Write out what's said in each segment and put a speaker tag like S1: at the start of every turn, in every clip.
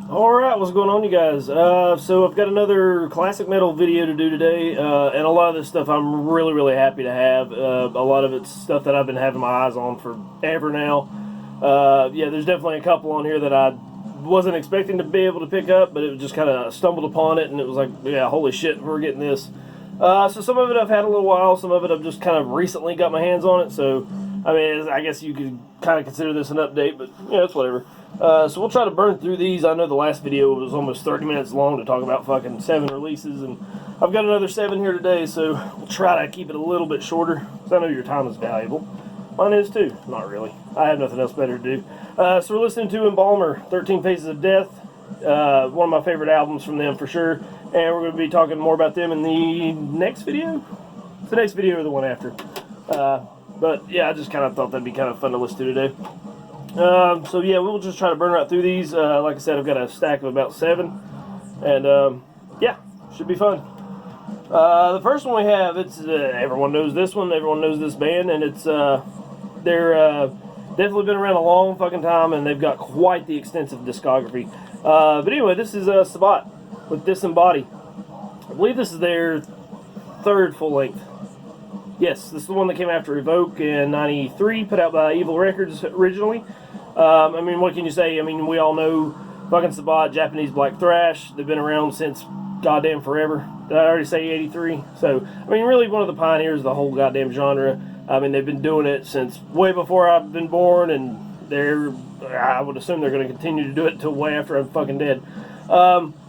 S1: Alright, what's going on, you guys? So I've got another classic metal video to do today, and a lot of this stuff I'm really happy to have. A lot of it's stuff that I've been having my eyes on forever now. Yeah, there's definitely a couple on here that I wasn't expecting to be able to pick up, but it just kind of stumbled upon it, and it was like, yeah, holy shit, we're getting this. So some of it I've had a little while, some of it I've just kind of recently got my hands on it, so, I mean, I guess you could kind of consider this an update, but, yeah, it's whatever. So we'll try to burn through these. I know the last video was almost 30 minutes long to talk about fucking 7 releases, and I've got another 7 here today, so we'll try to keep it a little bit shorter, because I know your time is valuable. Mine is too. Not really. I have nothing else better to do. So we're listening to Embalmer, 13 Faces of Death, one of my favorite albums from them for sure, and we're going to be talking more about them in the next video? The next video or the one after. But yeah, I just kind of thought that'd be kind of fun to listen to today. So yeah, we'll just try to burn right through these. Like I said, I've got a stack of about 7, and yeah, should be fun. The first one we have, it's everyone knows this one, everyone knows this band, and it's they're definitely been around a long fucking time, and they've got quite the extensive discography. But anyway, this is Sabbat with Disembody. I believe this is their 3rd full length. Yes, this is the one that came after Evoke in '93, put out by Evil Records originally. I mean, what can you say? I mean, we all know fucking Sabbat, Japanese black thrash. They've been around since goddamn forever. Did I already say '83? So, I mean, really one of the pioneers of the whole goddamn genre. I mean, they've been doing it since way before I've been born, and I would assume they're going to continue to do it until way after I'm fucking dead.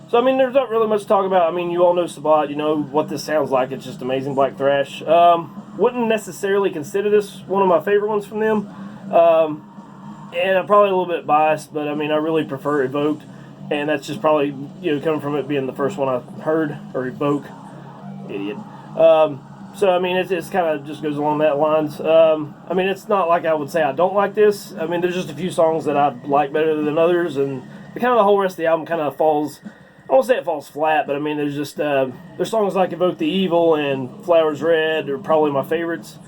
S1: So, I mean, there's not really much to talk about. I mean, you all know Sabbat, you know what this sounds like. It's just amazing black thrash. Wouldn't necessarily consider this one of my favorite ones from them. And I'm probably a little bit biased, but I mean, I really prefer Evoked. And that's just probably, you know, coming from it being the first one I heard, or Evoke. Idiot. So, I mean, it's kind of just goes along that lines. I mean, it's not like I would say I don't like this. I mean, there's just a few songs that I like better than others, and the whole rest of the album kind of falls, I won't say it falls flat, but I mean, there's just, there's songs like Evoke the Evil and Flowers Red are probably my favorites.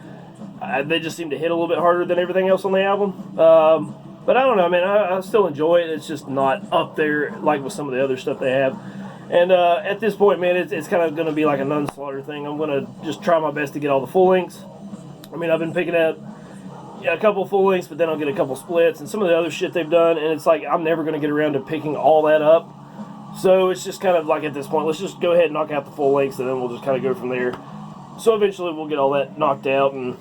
S1: They just seem to hit a little bit harder than everything else on the album. But I don't know, man, I still enjoy it. It's just not up there like with some of the other stuff they have. And at this point, man, it's kind of going to be like a Nunslaughter thing. I'm going to just try my best to get all the full lengths. I mean, I've been picking up a couple full lengths, but then I'll get a couple splits and some of the other shit they've done, and it's like I'm never going to get around to picking all that up. So it's just kind of like at this point, let's just go ahead and knock out the full lengths, and then we'll just kind of go from there. So eventually we'll get all that knocked out, and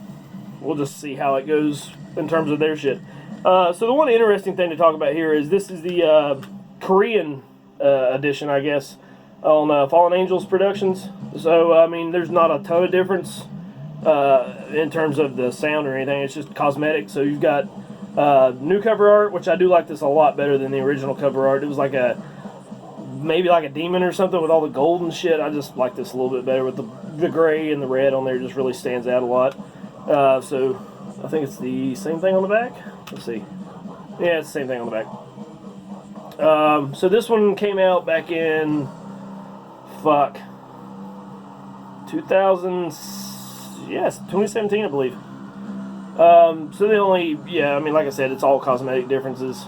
S1: we'll just see how it goes in terms of their shit. So the one interesting thing to talk about here is this is the Korean edition, I guess, on Fallen Angels Productions. So, I mean, there's not a ton of difference in terms of the sound or anything. It's just cosmetic. So you've got new cover art, which I do like this a lot better than the original cover art. It was like maybe like a demon or something with all the gold and shit. I just like this a little bit better with the gray and the red on there. Just really stands out a lot. So I think it's the same thing on the back. Let's see. Yeah, it's the same thing on the back. So this one came out back in 2017, I believe. So the only, yeah, I mean, like I said, it's all cosmetic differences.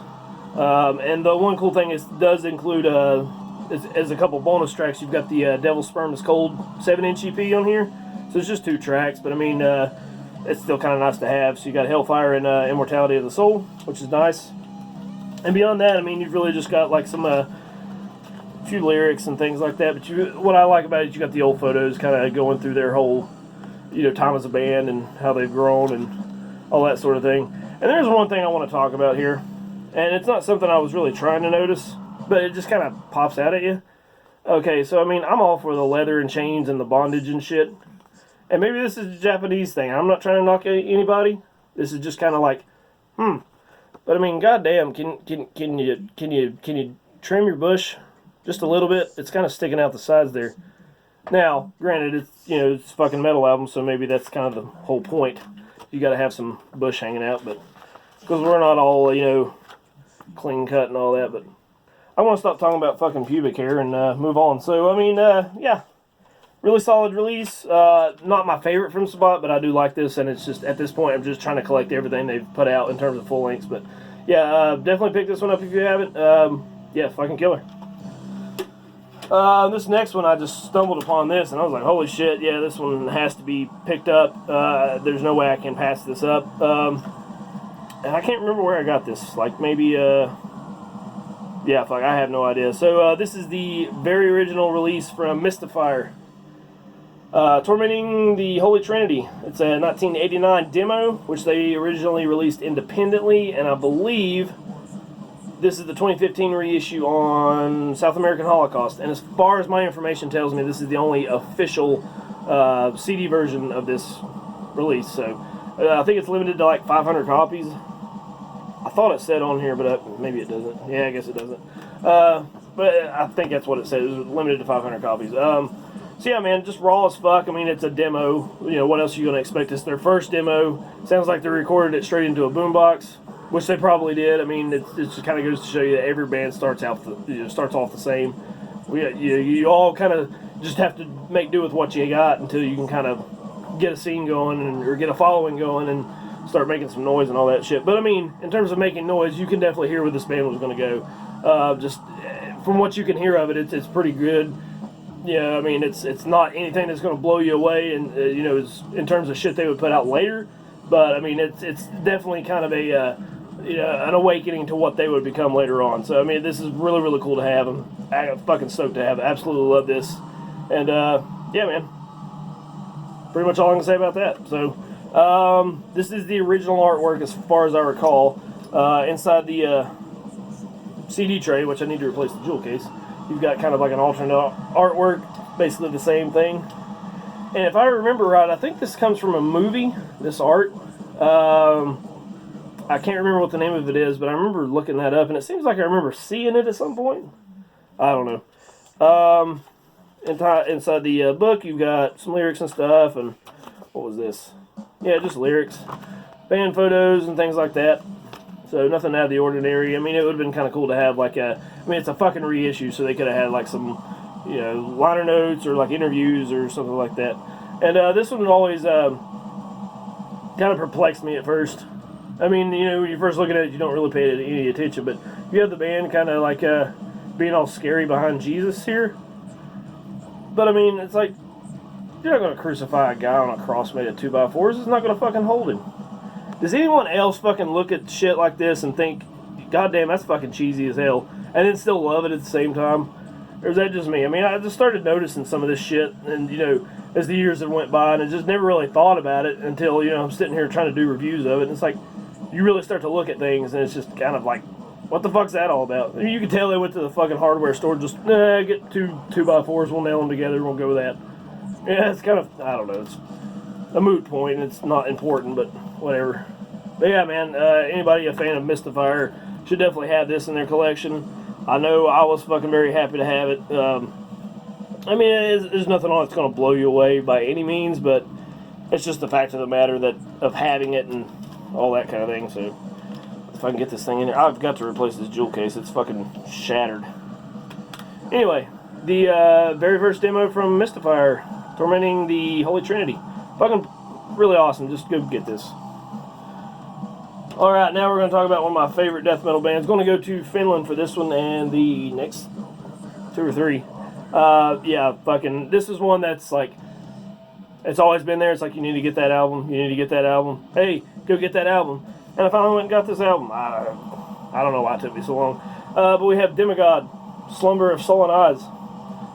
S1: And the one cool thing is it does include as a couple bonus tracks. You've got the Devil's Sperm is Cold 7-inch EP on here. So it's just 2 tracks, but I mean, it's still kind of nice to have. So you got Hellfire and Immortality of the Soul, which is nice. And beyond that, I mean, you've really just got like some few lyrics and things like that. But what I like about it, you got the old photos kind of going through their whole, you know, time as a band and how they've grown and all that sort of thing. And there's one thing I want to talk about here, and it's not something I was really trying to notice, but it just kind of pops out at you. Okay, so I mean, I'm all for the leather and chains and the bondage and shit. And maybe this is a Japanese thing. I'm not trying to knock anybody. This is just kind of like, But I mean, goddamn, can you trim your bush just a little bit? It's kind of sticking out the sides there. Now, granted, it's fucking metal album, so maybe that's kind of the whole point. You got to have some bush hanging out, but because we're not all clean cut and all that. But I want to stop talking about fucking pubic hair and move on. So I mean, yeah. Really solid release. Not my favorite from Sabbat, but I do like this, and it's just, at this point, I'm just trying to collect everything they've put out in terms of full lengths. But, yeah, definitely pick this one up if you haven't. yeah, fucking killer. This next one, I just stumbled upon this, and I was like, holy shit, yeah, this one has to be picked up. There's no way I can pass this up. And I can't remember where I got this. Like, maybe, yeah, fuck, I have no idea. So, this is the very original release from Mystifier. Tormenting the Holy Trinity. It's a 1989 demo, which they originally released independently, and I believe this is the 2015 reissue on South American Holocaust. And as far as my information tells me, this is the only official CD version of this release. So I think it's limited to like 500 copies. I thought it said on here, but maybe it doesn't. Yeah, I guess it doesn't. But I think that's what it said. It was limited to 500 copies. So yeah, man, just raw as fuck. I mean, it's a demo. You know, what else are you going to expect? It's their first demo. Sounds like they recorded it straight into a boombox, which they probably did. I mean, it just kind of goes to show you that every band starts off the same. You all kind of just have to make do with what you got until you can kind of get a scene going or get a following going and start making some noise and all that shit. But I mean, in terms of making noise, you can definitely hear where this band was going to go. Just from what you can hear of it, it's pretty good. Yeah, I mean, it's not anything that's going to blow you away, and you know, in terms of shit they would put out later. But I mean, it's definitely kind of a an awakening to what they would become later on. So I mean, this is really, really cool to have. I'm fucking stoked to have it. Absolutely love this. And yeah, man, pretty much all I can say about that. So this is the original artwork as far as I recall. Inside the CD tray, which I need to replace the jewel case, you've got kind of like an alternate artwork, basically the same thing. And if I remember right, I think this comes from a movie, this art. I can't remember what the name of it is, but I remember looking that up, and it seems like I remember seeing it at some point. I don't know. Inside the book, you've got some lyrics and stuff, and what was this? Yeah, just lyrics. Band photos and things like that. So nothing out of the ordinary. I mean, it would have been kind of cool to have like I mean, it's a fucking reissue, so they could have had like some, you know, liner notes or like interviews or something like that. And this one always kind of perplexed me at first. I mean, you know, when you first look at it, you don't really pay any attention, but you have the band kind of like being all scary behind Jesus here. But I mean, it's like, you're not going to crucify a guy on a cross made of 2x4s. It's not going to fucking hold him. Does anyone else fucking look at shit like this and think, God damn, that's fucking cheesy as hell, and then still love it at the same time? Or is that just me? I mean, I just started noticing some of this shit, and, you know, as the years that went by, and I just never really thought about it until, you know, I'm sitting here trying to do reviews of it, and it's like, you really start to look at things, and it's just kind of like, what the fuck's that all about? I mean, you can tell they went to the fucking hardware store, just, get two 2x4s, we'll nail them together, we'll go with that. Yeah, it's kind of, I don't know, it's a moot point, and it's not important, but whatever. But yeah, man, anybody a fan of Mystifier should definitely have this in their collection. I know I was fucking very happy to have it. I mean, there's nothing on it's going to blow you away by any means, but it's just the fact of the matter that of having it and all that kind of thing. So if I can get this thing in there, I've got to replace this jewel case. It's fucking shattered. Anyway, the very first demo from Mystifier, Tormenting the Holy Trinity. Fucking really awesome. Just go get this. Alright, now we're going to talk about one of my favorite death metal bands. Going to go to Finland for this one and the next 2 or 3. Yeah, fucking, this is one that's like, it's always been there. It's like, you need to get that album. You need to get that album. Hey, go get that album. And I finally went and got this album. I don't know why it took me so long. But we have Demigod-Slumber of Sullen Eyes.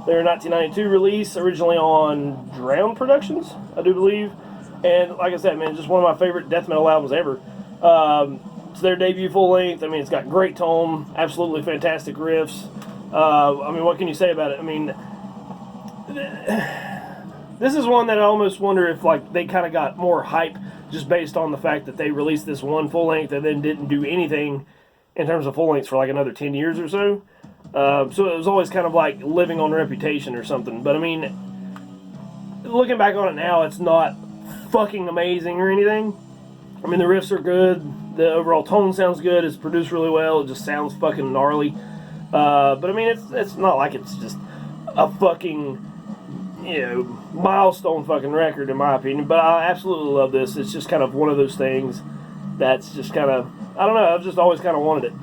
S1: Their 1992 release, originally on Drown Productions, I do believe. And like I said, man, just one of my favorite death metal albums ever. It's their debut full length. I mean, it's got great tone, absolutely fantastic riffs. I mean, what can you say about it? I mean, this is one that I almost wonder if like they kind of got more hype just based on the fact that they released this one full length and then didn't do anything in terms of full lengths for like another 10 years or so. So it was always kind of like living on reputation or something. But I mean, looking back on it now, it's not fucking amazing or anything. I mean, the riffs are good. The overall tone sounds good. It's produced really well. It just sounds fucking gnarly. But I mean, it's not like it's just a fucking, you know, milestone fucking record in my opinion. But I absolutely love this. It's just kind of one of those things that's just kind of, I don't know, I've just always kind of wanted it.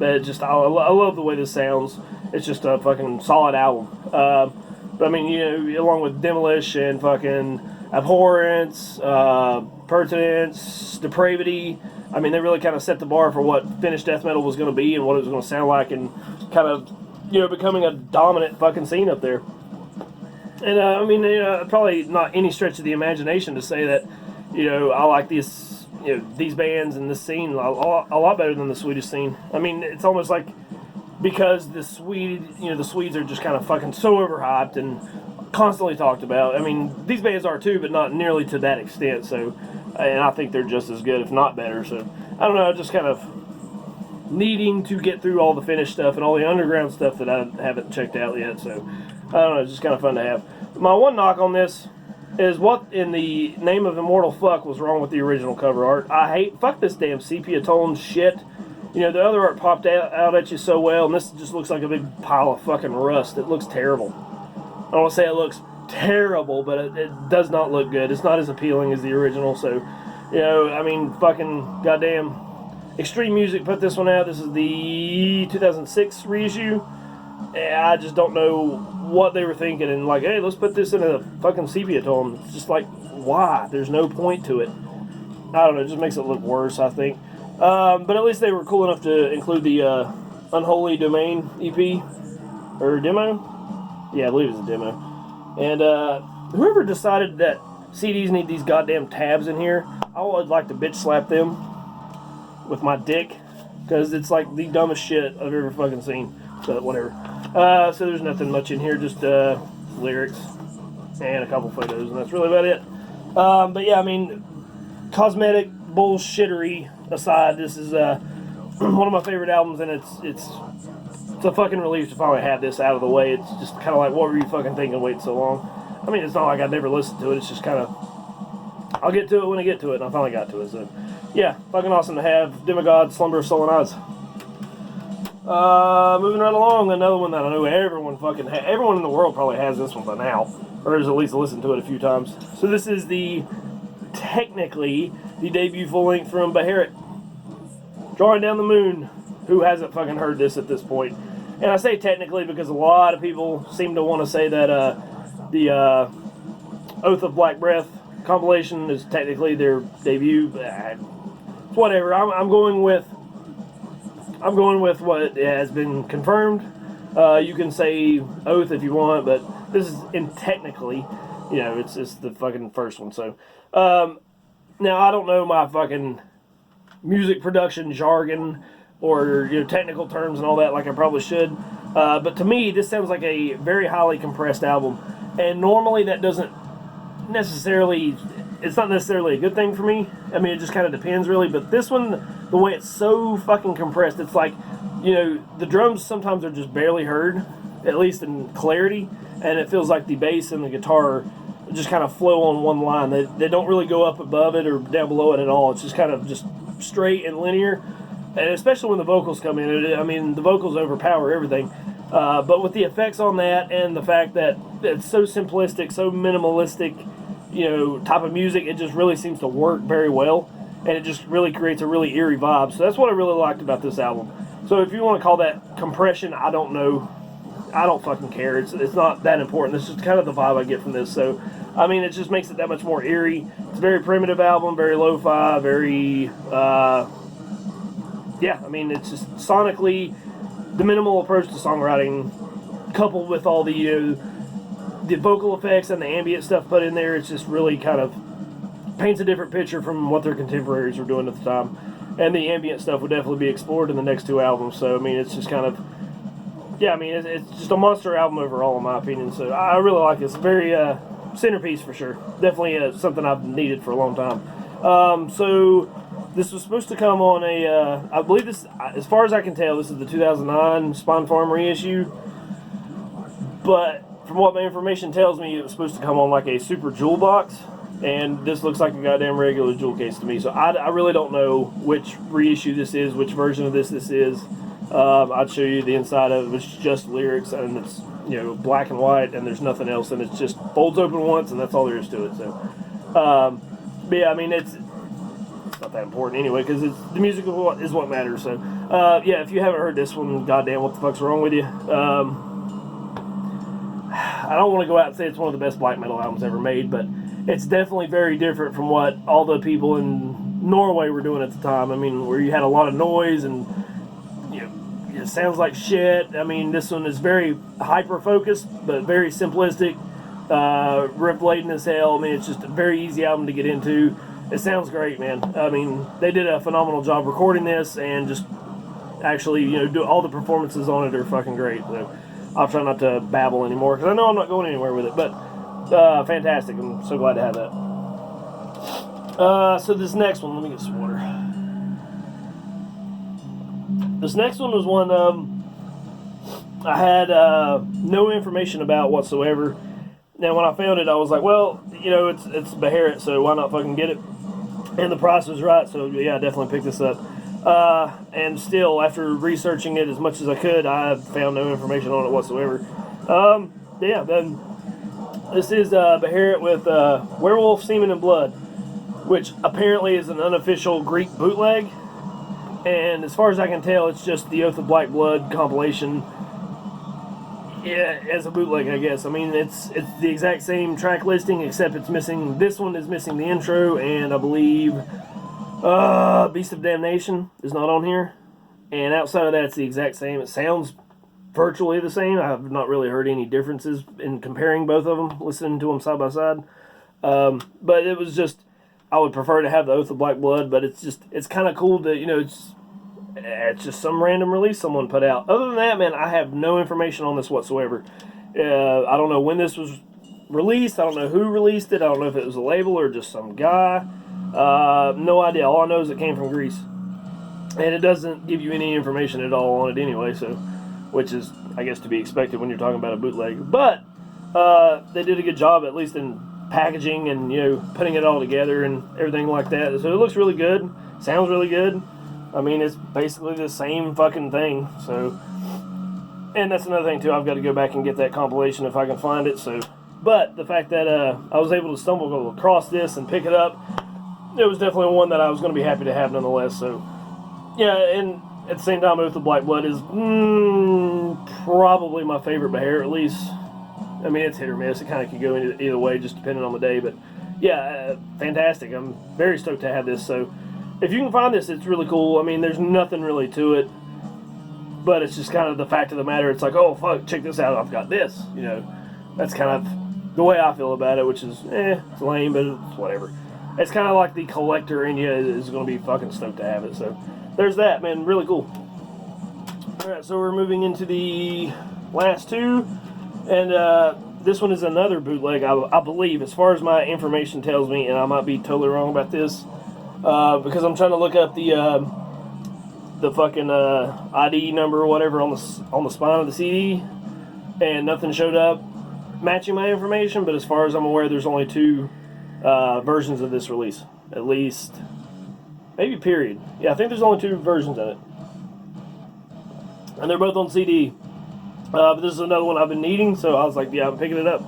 S1: But it just, I love the way this sounds. It's just a fucking solid album. But I mean, you know, along with Demolish and fucking Abhorrence, Pertinence, Depravity, I mean, they really kind of set the bar for what finished death metal was going to be and what it was going to sound like, and kind of, you know, becoming a dominant fucking scene up there. And I mean, you know, probably not any stretch of the imagination to say that, you know, I like these, you know, these bands and this scene a lot better than the Swedish scene. I mean, it's almost like because the Swedes are just kind of fucking so overhyped and constantly talked about. I mean, these bands are too, but not nearly to that extent. So, and I think they're just as good, if not better. So, I don't know, just kind of needing to get through all the Finnish stuff and all the underground stuff that I haven't checked out yet. So, I don't know, it's just kind of fun to have. My one knock on this is what in the name of immortal fuck was wrong with the original cover art. Fuck this damn sepia tone shit. You know, the other art popped out at you so well, and this just looks like a big pile of fucking rust. It looks terrible. I don't want to say it looks terrible, but it does not look good. It's not as appealing as the original, so, you know, I mean, fucking goddamn. Extreme Music put this one out. This is the 2006 reissue. I just don't know what they were thinking, and like, hey, let's put this in a fucking sepia tone. It's just like, why? There's no point to it. I don't know, it just makes it look worse, I think. But at least they were cool enough to include the Unholy Domain EP, or demo? Yeah, I believe it's a demo. And whoever decided that CDs need these goddamn tabs in here, I would like to bitch slap them with my dick, because it's like the dumbest shit I've ever fucking seen. So whatever. So there's nothing much in here, just lyrics and a couple photos, and that's really about it. But yeah, I mean, cosmetic bullshittery aside, this is one of my favorite albums, and it's a fucking relief to finally have this out of the way. It's just kind of like, what were you fucking thinking waiting so long? I mean, it's not like I'd never listened to it. It's just kind of, I'll get to it when I get to it, and I finally got to it. So yeah, fucking awesome to have Demigod-Slumber, Sullen. Moving right along, another one that I know everyone in the world probably has this one by now, or has at least listened to it a few times. So this is technically the debut full length from Beherit, Drawing Down the Moon. Who hasn't fucking heard this at this point? And I say technically because a lot of people seem to want to say that the Oath of Black Breath compilation is technically their debut. Whatever. I'm going with what has been confirmed. You can say Oath if you want, but this is technically, you know, it's the fucking first one. So now I don't know my fucking music production jargon or, you know, technical terms and all that like I probably should. But to me, this sounds like a very highly compressed album, and normally that doesn't necessarily. It's not necessarily a good thing for me. I mean, it just kind of depends, really. But this one, the way it's so fucking compressed, it's like, you know, the drums sometimes are just barely heard, at least in clarity, and it feels like the bass and the guitar just kind of flow on one line. They don't really go up above it or down below it at all. It's just kind of just straight and linear, and especially when the vocals come in. I mean, the vocals overpower everything. But with the effects on that and the fact that it's so simplistic, so minimalistic, you know, type of music, it just really seems to work very well, and it just really creates a really eerie vibe. So that's what I really liked about this album. So if you want to call that compression, I don't know. I don't fucking care. It's not that important. It's just kind of the vibe I get from this. So, I mean, it just makes it that much more eerie. It's a very primitive album, very lo-fi, very, yeah, I mean, it's just sonically, the minimal approach to songwriting, coupled with all the vocal effects and the ambient stuff put in there, it's just really kind of paints a different picture from what their contemporaries were doing at the time. And the ambient stuff would definitely be explored in the next two albums. So, I mean, it's just kind of, yeah, I mean, it's just a monster album overall, in my opinion. So, I really like this. Very centerpiece for sure. Definitely something I've needed for a long time. So, this was supposed to come on I believe this, as far as I can tell, this is the 2009 Spawn Farm reissue. But from what my information tells me, it was supposed to come on like a super jewel box, and this looks like a goddamn regular jewel case to me. So I really don't know which reissue this is, which version of this is. I'd show you the inside of it. It's just lyrics, and it's, you know, black and white, and there's nothing else, and it's just folds open once, and that's all there is to it. So, but yeah, I mean, it's not that important anyway, because the music is what matters. So, Yeah, if you haven't heard this one, goddamn, what the fuck's wrong with you? I don't want to go out and say it's one of the best black metal albums ever made, but it's definitely very different from what all the people in Norway were doing at the time. I mean, where you had a lot of noise and, you know, it sounds like shit. I mean, this one is very hyper-focused, but very simplistic, riff-laden as hell. I mean, it's just a very easy album to get into. It sounds great, man. I mean, they did a phenomenal job recording this, and just actually, you know, do all the performances on it are fucking great. So I'll try not to babble anymore, because I know I'm not going anywhere with it, but fantastic. I'm so glad to have that. So this next one, let me get some water. This next one was one I had no information about whatsoever. Now, when I found it, I was like, well, you know, it's Beherit, so why not fucking get it? And the price was right, so yeah, I definitely picked this up. And still, after researching it as much as I could, I found no information on it whatsoever. Yeah, then this is Beherit with Werewolf, Semen, and Blood, which apparently is an unofficial Greek bootleg. And as far as I can tell, it's just the Oath of Black Blood compilation. Yeah, as a bootleg, I guess. I mean, it's the exact same track listing, except it's missing. This one is missing the intro, and I believe Beast of Damnation is not on here. And outside of that, it's the exact same. It sounds virtually the same. I have not really heard any differences in comparing both of them, listening to them side by side. But it was just, I would prefer to have the Oath of Black Blood, but it's kind of cool to, you know, it's just some random release someone put out. Other than that, man, I have no information on this whatsoever. I don't know when this was released. I don't know who released it. I don't know if it was a label or just some guy. No idea. All I know is it came from Greece. And it doesn't give you any information at all on it anyway, so, which is, I guess, to be expected when you're talking about a bootleg. But they did a good job, at least in packaging and, you know, putting it all together and everything like that. So it looks really good. Sounds really good. I mean, it's basically the same fucking thing. So, and that's another thing too. I've got to go back and get that compilation if I can find it. So, but the fact that I was able to stumble across this and pick it up, it was definitely one that I was going to be happy to have nonetheless. So, yeah, and at the same time, Oath of Black Blood is probably my favorite Beherit, at least. I mean, it's hit or miss. It kind of could go either way, just depending on the day. But yeah, fantastic. I'm very stoked to have this. So if you can find this, it's really cool. I mean, there's nothing really to it, but it's just kind of the fact of the matter. It's like, oh, fuck, check this out. I've got this. You know, that's kind of the way I feel about it, which is, it's lame, but it's whatever. It's kind of like the collector in you is going to be fucking stoked to have it. So there's that, man. Really cool. All right, so we're moving into the last two. And this one is another bootleg, I believe, as far as my information tells me, and I might be totally wrong about this, because I'm trying to look up the fucking ID number or whatever on the spine of the CD, and nothing showed up matching my information. But as far as I'm aware, there's only two versions of this release, at least, maybe period. Yeah, I think there's only two versions of it, and they're both on CD. But this is another one I've been needing, so I was like, yeah, I'm picking it up.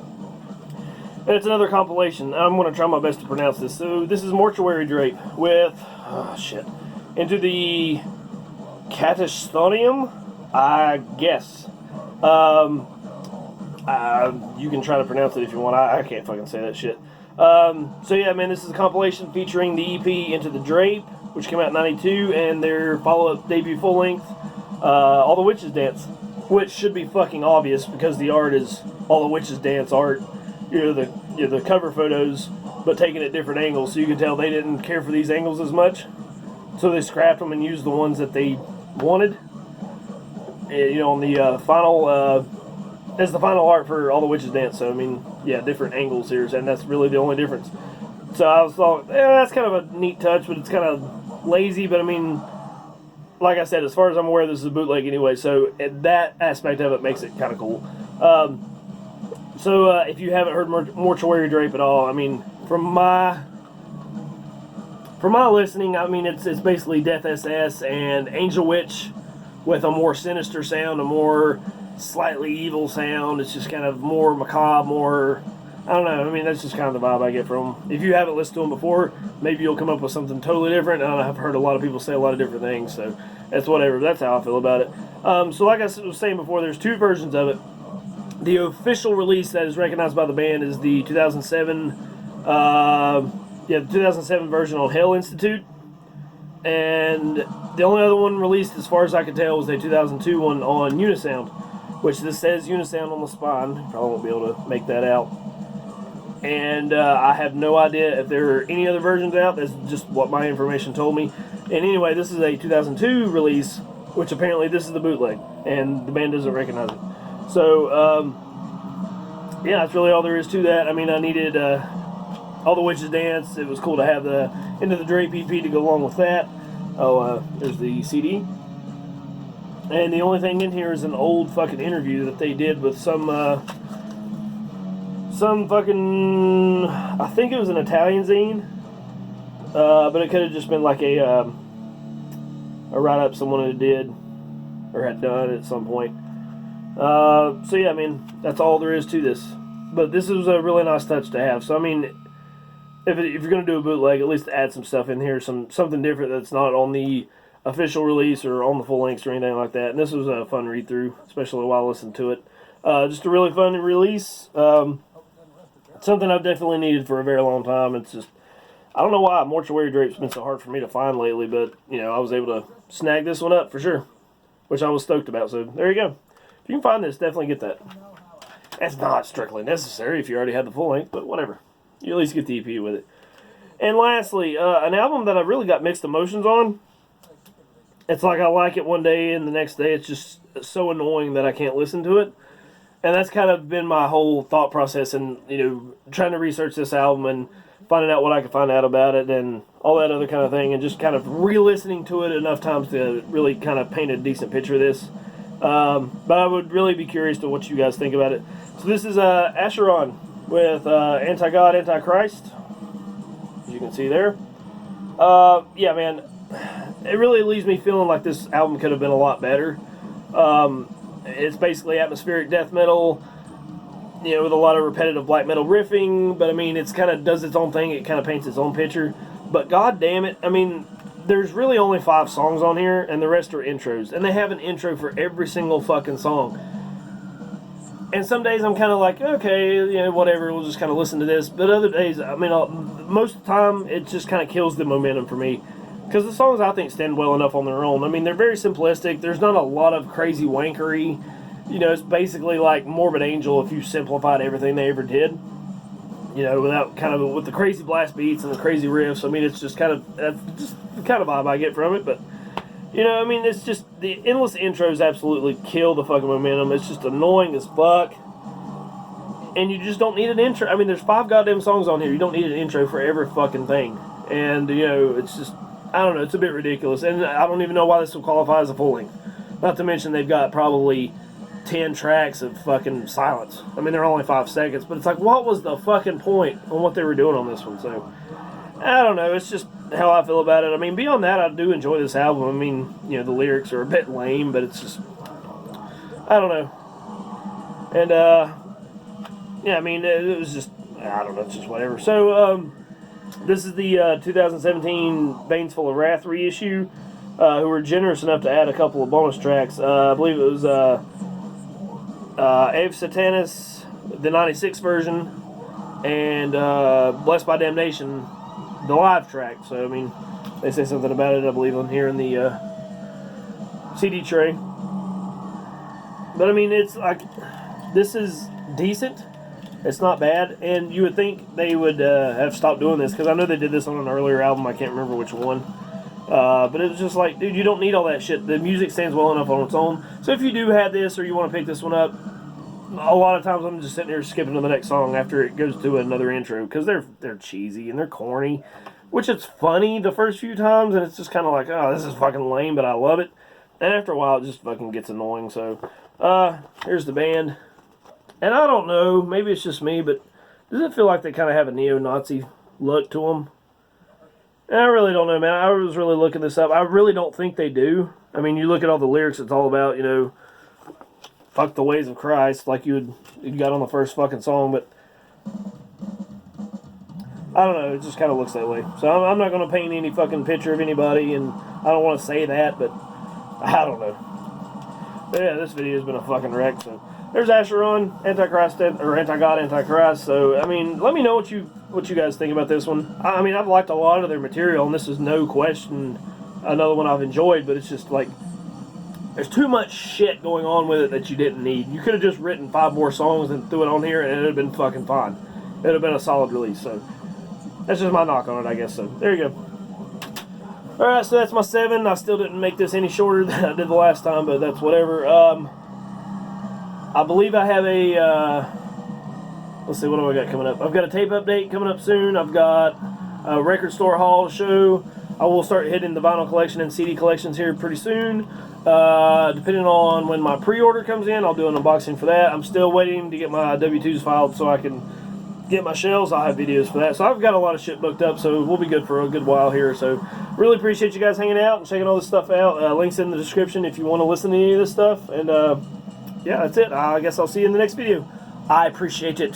S1: And it's another compilation. I'm going to try my best to pronounce this. So this is Mortuary Drape with, Into the Catachthronium, I guess. You can try to pronounce it if you want. I can't fucking say that shit. So yeah, man, this is a compilation featuring the EP Into the Drape, which came out in '92, and their follow-up debut full-length, All the Witches Dance. Which should be fucking obvious because the art is All the Witches Dance art. The cover photos, but taken at different angles, so you can tell they didn't care for these angles as much. So they scrapped them and used the ones that they wanted. And, on the final, as the final art for All the Witches Dance. So I mean, yeah, different angles here, and that's really the only difference. So I was thought, that's kind of a neat touch, but it's kind of lazy. But I mean, like I said, as far as I'm aware, this is a bootleg anyway, so that aspect of it makes it kind of cool. So if you haven't heard Mortuary Drape at all, I mean, from my listening, I mean, it's basically Death SS and Angel Witch with a more sinister sound, a more slightly evil sound. It's just kind of more macabre, more I don't know. I mean, that's just kind of the vibe I get from them. If you haven't listened to them before, maybe you'll come up with something totally different. I've heard a lot of people say a lot of different things, so that's whatever. That's how I feel about it. So like I was saying before, there's two versions of it. The official release that is recognized by the band is the 2007, the 2007 version on Hell Institute. And the only other one released, as far as I can tell, was the 2002 one on Unisound, which this says Unisound on the spine. Probably won't be able to make that out. And I have no idea if there are any other versions out. That's just what my information told me. And anyway, this is a 2002 release, which apparently this is the bootleg, and the band doesn't recognize it. So, yeah, that's really all there is to that. I mean, I needed All the Witches Dance. It was cool to have the Into the Drape-EP to go along with that. Oh, there's the CD. And the only thing in here is an old fucking interview that they did with some fucking, I think it was an Italian zine, but it could have just been like a write-up someone had did, or had done at some point. So yeah, I mean, that's all there is to this. But this was a really nice touch to have. So I mean, if you're going to do a bootleg, at least add some stuff in here, something different that's not on the official release or on the full lengths or anything like that. And this was a fun read-through, especially while I listened to it. Just a really fun release. Something I've definitely needed for a very long time. It's just, I don't know why Mortuary Drape's been so hard for me to find lately, but, you know, I was able to snag this one up for sure, which I was stoked about. So there you go. If you can find this, definitely get that. That's not strictly necessary if you already had the full length, but whatever. You at least get the EP with it. And lastly, an album that I really got mixed emotions on. It's like I like it one day and the next day it's just so annoying that I can't listen to it. And that's kind of been my whole thought process, and you know, trying to research this album and finding out what I could find out about it and all that other kind of thing, and just kind of re-listening to it enough times to really kind of paint a decent picture of this. But I would really be curious to what you guys think about it. So this is Acheron with Antigod Antichrist, as you can see there. Yeah, man, it really leaves me feeling like this album could have been a lot better. It's basically atmospheric death metal, you know, with a lot of repetitive black metal riffing, but I mean, it's kind of does its own thing. It kind of paints its own picture. But god damn it, I mean, there's really only 5 songs on here, and the rest are intros, and they have an intro for every single fucking song. And some days I'm kind of like, okay, you know, whatever, we'll just kind of listen to this. But other days, I mean, most of the time, it just kind of kills the momentum for me. Because the songs, I think, stand well enough on their own. I mean, they're very simplistic. There's not a lot of crazy wankery. You know, it's basically like Morbid Angel if you simplified everything they ever did. You know, without kind of, with the crazy blast beats and the crazy riffs. I mean, it's just kind of, that's just the kind of vibe I get from it. But, you know, I mean, it's just, the endless intros absolutely kill the fucking momentum. It's just annoying as fuck. And you just don't need an intro. I mean, there's 5 goddamn songs on here. You don't need an intro for every fucking thing. And, you know, it's just, I don't know, it's a bit ridiculous. And I don't even know why this will qualify as a full length. Not to mention they've got probably 10 tracks of fucking silence. I mean, they're only 5 seconds, but it's like, what was the fucking point on what they were doing on this one? So, I don't know, it's just how I feel about it. I mean, beyond that, I do enjoy this album. I mean, you know, the lyrics are a bit lame, but it's just, I don't know. And, yeah, I mean, it was just, I don't know, it's just whatever. So, this is the 2017 Veins Full of Wrath reissue, who were generous enough to add a couple of bonus tracks. I believe it was Ave Satanis, the 96 version, and Blessed by Damnation, the live track. So, I mean, they say something about it, I believe, on here in the CD tray. But, I mean, it's like, this is decent. It's not bad, and you would think they would have stopped doing this, because I know they did this on an earlier album, I can't remember which one. But it was just like, dude, you don't need all that shit. The music stands well enough on its own. So if you do have this, or you want to pick this one up, a lot of times I'm just sitting here skipping to the next song after it goes to another intro, because they're cheesy, and they're corny, which it's funny the first few times, and it's just kind of like, oh, this is fucking lame, but I love it. And after a while, it just fucking gets annoying, so, here's the band. And I don't know, maybe it's just me, but does it feel like they kind of have a neo-Nazi look to them? And I really don't know, man. I was really looking this up. I really don't think they do. I mean, you look at all the lyrics, it's all about, you know, fuck the ways of Christ, like you got on the first fucking song, but I don't know, it just kind of looks that way. So I'm not going to paint any fucking picture of anybody, and I don't want to say that, but I don't know. But yeah, this video has been a fucking wreck. So there's Acheron-Antichrist, or Anti-God Antichrist. So I mean, let me know what you guys think about this one. I mean, I've liked a lot of their material, and this is no question another one I've enjoyed. But it's just like there's too much shit going on with it that you didn't need. You could have just written 5 more songs and threw it on here, and it'd have been fucking fine. It'd have been a solid release. So that's just my knock on it, I guess. So there you go. Alright, so that's my 7. I still didn't make this any shorter than I did the last time, but that's whatever. I believe I have a, let's see, what do I got coming up? I've got a tape update coming up soon. I've got a record store haul show. I will start hitting the vinyl collection and CD collections here pretty soon. Depending on when my pre-order comes in, I'll do an unboxing for that. I'm still waiting to get my W-2s filed so I can get my shelves. I'll have videos for that. So I've got a lot of shit booked up, so we'll be good for a good while here. So really appreciate you guys hanging out and checking all this stuff out. Links in the description if you want to listen to any of this stuff. And yeah, that's it. I guess I'll see you in the next video. I appreciate it.